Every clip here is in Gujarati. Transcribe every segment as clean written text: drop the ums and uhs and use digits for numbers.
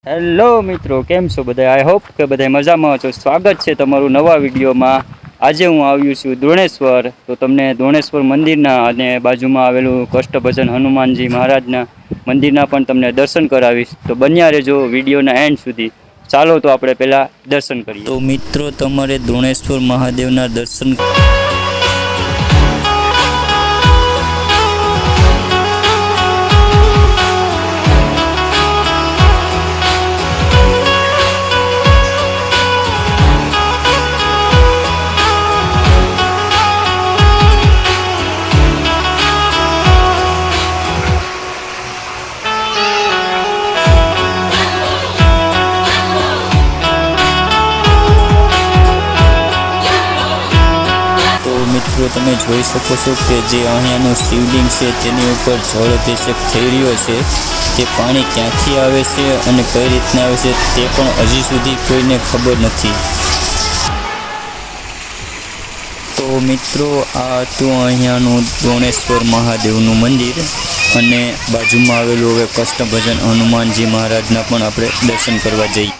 હેલો મિત્રો, કેમ છો બધા? આઈ હોપ કે બધા મજામાં છો. સ્વાગત છે તમારું નવા વિડીયોમાં. આજે હું આવ્યું છું દ્રોણેશ્વર, તો તમને દ્રોણેશ્વર મંદિરના અને બાજુમાં આવેલું કષ્ટભજન હનુમાનજી મહારાજના મંદિરના પણ તમને દર્શન કરાવીશ. તો બન્યા રહેજો વિડીયોના એન્ડ સુધી. ચાલો તો આપણે પહેલાં દર્શન કરીએ. તો મિત્રો, તમારે દ્રોણેશ્વર મહાદેવના દર્શન મિત્રો તમે જોઈ શકો છો કે જે અહીંયાનું શિવલિંગ છે તેની ઉપર જળ અભિષેક થઈ રહ્યો છે. તે પાણી ક્યાંથી આવે છે અને કઈ રીતના આવે છે તે પણ હજી સુધી કોઈને ખબર નથી. તો મિત્રો, આ હતું અહીંયાનું દ્રોણેશ્વર મહાદેવનું મંદિર અને બાજુમાં આવેલું હવે કષ્ટભજન હનુમાનજી મહારાજના પણ આપણે દર્શન કરવા જઈએ.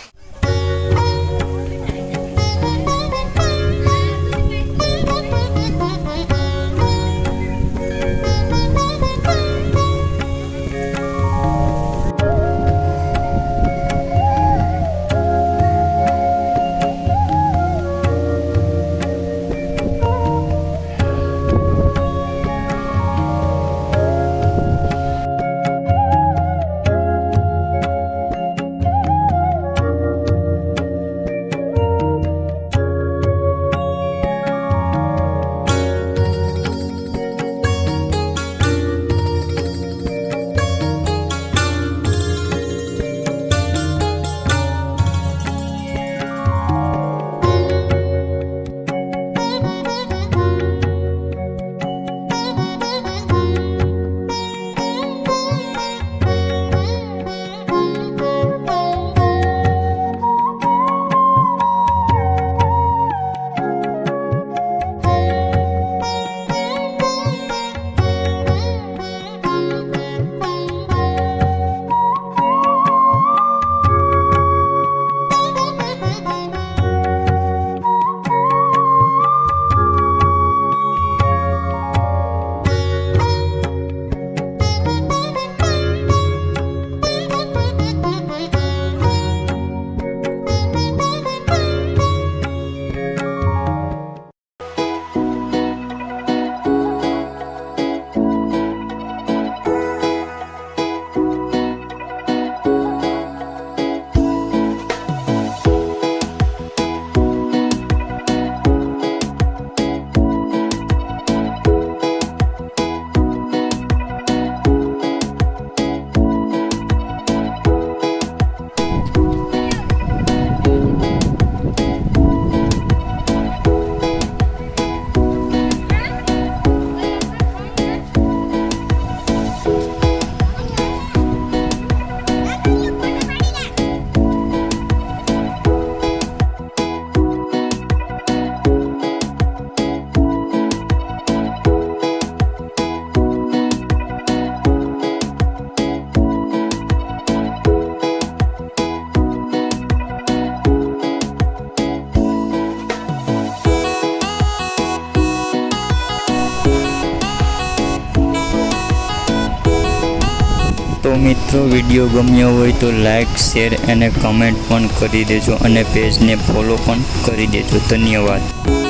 તો મિત્રો, વિડીયો ગમ્યો હોય તો લાઈક, શેર અને કમેન્ટ પણ કરી દેજો અને પેજને ફોલો પણ કરી દેજો. ધન્યવાદ.